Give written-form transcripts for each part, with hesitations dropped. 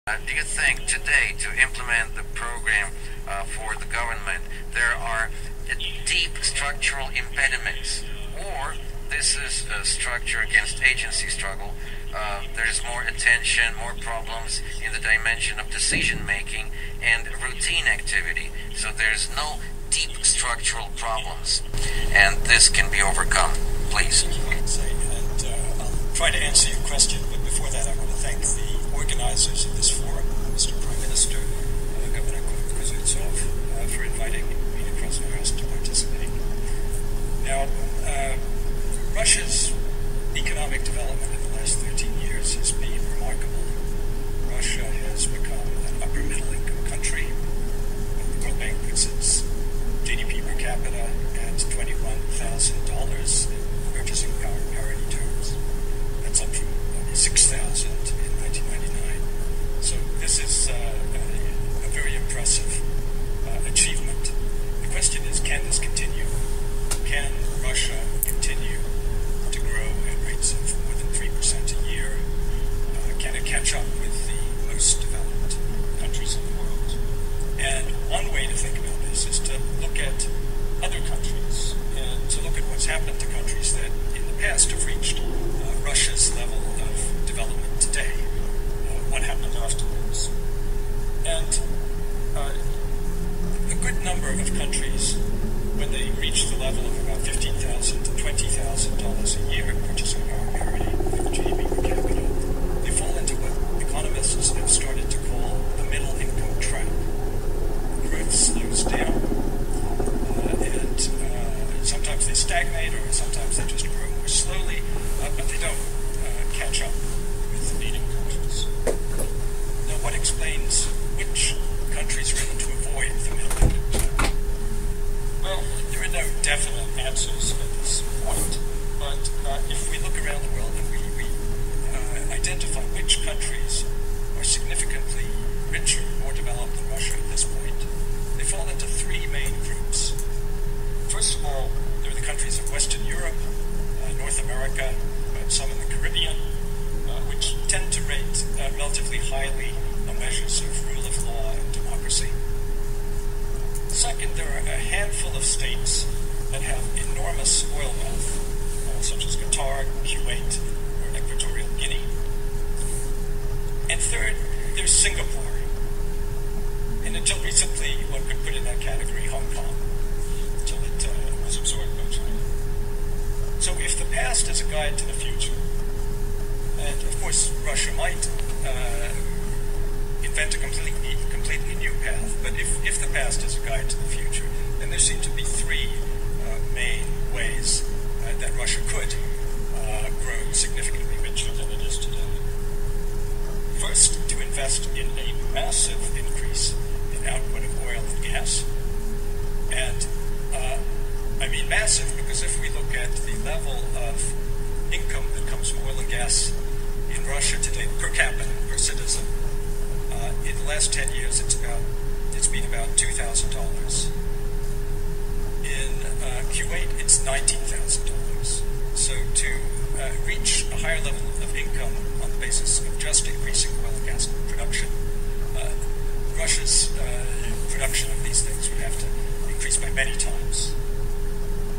Do you think today to implement the program for the government there are deep structural impediments, or this is a structure against agency struggle? There is more attention, more problems in the dimension of decision making and routine activity. So there's no deep structural problems, and this can be overcome. Please. I'll try to answer your question, but before that I want to thank the organizers of this forum, Mr. Prime Minister, Governor Kuznetsov, for inviting me to Krasnoyarsk to participate. Now, Russia's economic development in the last 13 years has been remarkable. Russia has become an upper middle income country. The World Bank puts its GDP per capita at $21,000 in purchasing power parity terms. That's up from $6,000 in 1999. So this is a very impressive achievement. The question is, can this continue? Can Russia continue to grow at rates of more than 3% a year? Can it catch up with the most developed countries in the world? And one way to think about this is to look at other countries and to look at what's happened to countries that in the past have reached Russia's level of development today. What happened afterwards? And a good number of countries, when they reach the level of about $15,000 to $20,000 a year purchasing power parity with GDP per capita, they fall into what economists have started to call the middle income trap. Growth slows down, and sometimes they stagnate, or sometimes they just grow more slowly, but they don't catch up with the leading countries. Now, what explains which countries are able to avoid the middle income trap? Well, there are no definite answers at this point, but if we look around the world and we identify which countries are significantly richer, more developed than Russia at this point, they fall into three main groups. First of all, there are the countries of Western Europe, North America, some in the Caribbean, which tend to rate relatively highly on measures of rule of law and democracy. Second, there are a handful of states that have enormous oil wealth, such as Qatar, Kuwait, or Equatorial Guinea. And third, there's Singapore. And until recently, one could put in that category Hong Kong, until it was absorbed by China. So if the past is a guide to the future, and of course Russia might invent a completely new path, but if the past is a guide to the future, then there seem to be three main ways that Russia could grow significantly richer than it is today. First, to invest in a massive increase in output of oil and gas. And I mean massive because if we look at the level of income that comes from oil and gas in Russia today, per capita, per citizen, in the last 10 years it's been about $2,000. In Kuwait, it's $19,000. So to reach a higher level of income on the basis of just increasing oil and gas production, Russia's production of these things would have to increase by many times.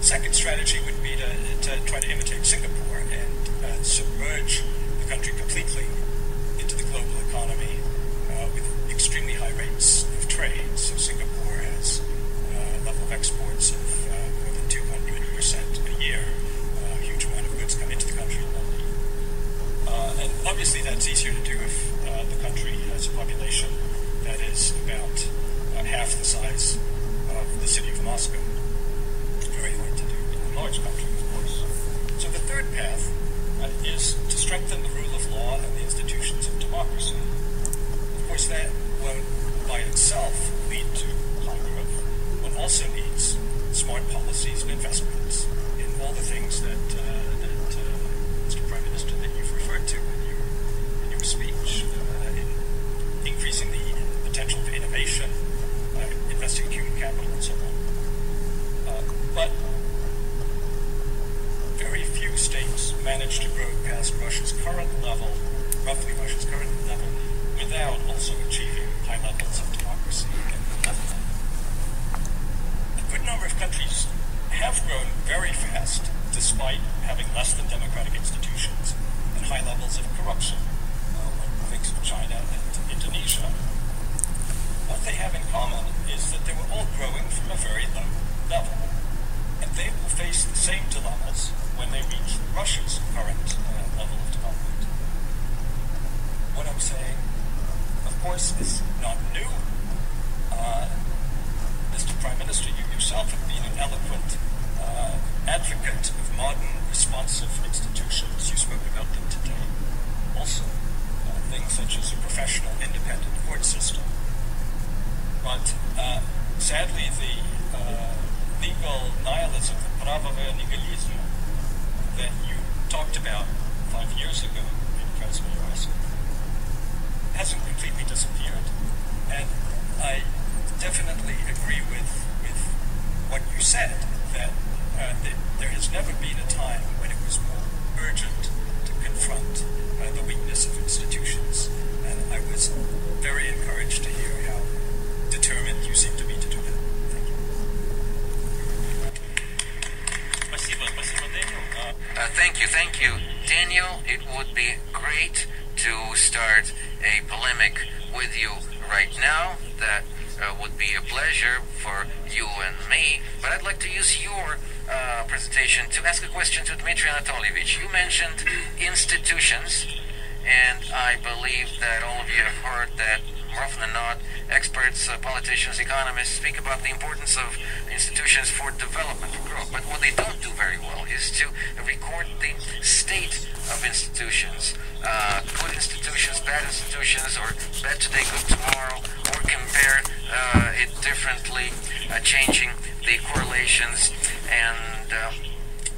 Second strategy would be to try to imitate Singapore and submerge the country completely into the global economy with extremely high rates of trade. So Singapore has a level of exports of more than 200% a year. A huge amount of goods come into the country. And obviously that's easier to do if the country course, is not new. Mr. Prime Minister, you yourself have been an eloquent advocate of modern, responsive institutions. You spoke about them today. Also, things such as a professional, independent court system. But sadly, the legal nihilism, the pravovое nihilizm that you talked about 5 years ago in Krasnoyarsk hasn't completely disappeared. And I definitely agree with what you said, that there has never been a time when it was more urgent to confront the weakness of institutions. And I was very encouraged to hear how determined you seem to be to do that. Thank you. Thank you, Daniel. It would be great to start a polemic with you right now. That would be a pleasure for you and me. But I'd like to use your presentation to ask a question to Dmitri Anatolievich. You mentioned institutions, and I believe that all of you have heard that more often than not, experts, politicians, economists speak about the importance of institutions for development, for growth. But what they don't do very well is to record the state of institutions. Good institutions, bad institutions, or bad today, good tomorrow, or compare it differently, changing the correlations. And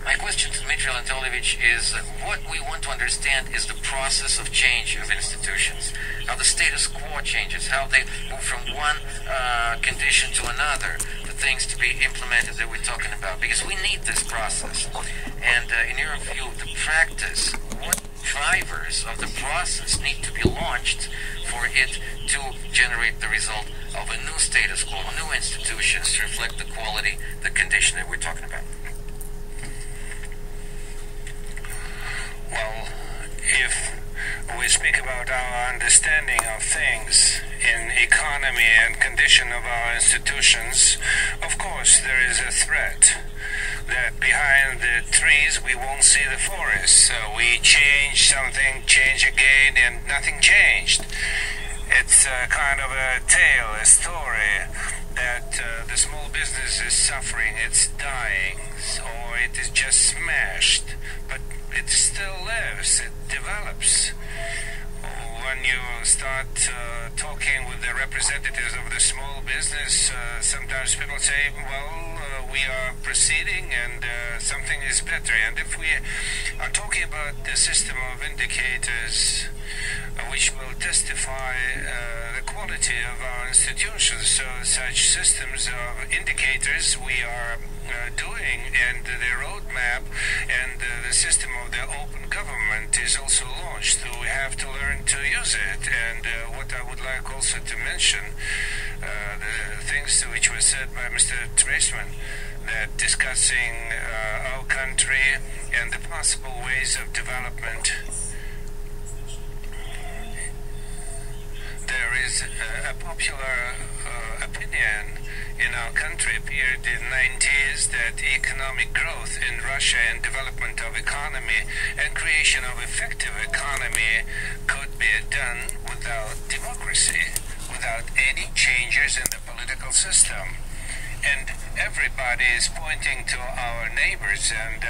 my question to Dmitri Anatolievich is what we want to understand is the process of change of institutions, how the status quo changes, how they move from one condition to another, the things to be implemented that we're talking about, because we need this process. And in your view, the practice, what drivers of the process need to be launched for it to generate the result of a new status quo, new institutions to reflect the quality, the condition that we're talking about? Well, if we speak about our understanding of things in economy and condition of our institutions, of course there is a threat that behind the trees we won't see the forest. So we change something, change again, and nothing changed. It's kind of a tale, a story that the small business is suffering, it's dying, or it is just smashed, but it still lives, it develops. When you start talking with the representatives of the small business, sometimes people say, well, we are proceeding and something is better. And if we are talking about the system of indicators which will testify the quality of our institutions, so such systems of indicators we are doing, and the roadmap and the system of the open government is also launched, so we have to learn to use it. And what I would like also to mention, the things which were said by Mr. Treisman, that discussing our country and the possible ways of development. There is a popular opinion in our country appeared in the 90s that economic growth in Russia and development of economy and creation of effective economy could be done without democracy, without any changes in the political system. And everybody is pointing to our neighbors, and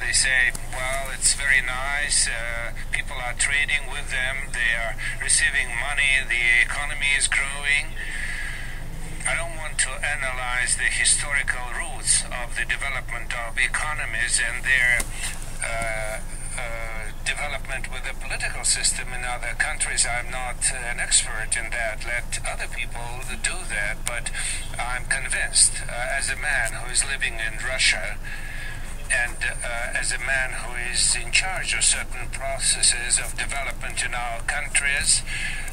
they say, well, it's very nice, people are trading with them, they are receiving money, the economy is growing. I don't want to analyze the historical roots of the development of economies and their development with the political system in other countries. I'm not an expert in that. Let other people do that, but I'm convinced, as a man who is living in Russia and as a man who is in charge of certain processes of development in our countries,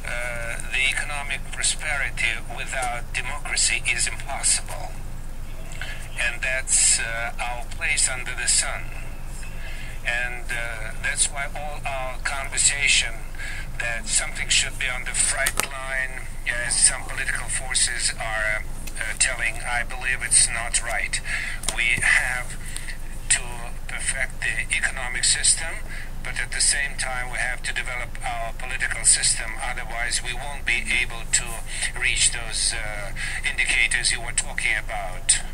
the economic prosperity without democracy is impossible. And that's our place under the sun. And that's why all our conversation that something should be on the front line, as some political forces are telling, I believe it's not right. We have to perfect the economic system, but at the same time we have to develop our political system, otherwise we won't be able to reach those indicators you were talking about.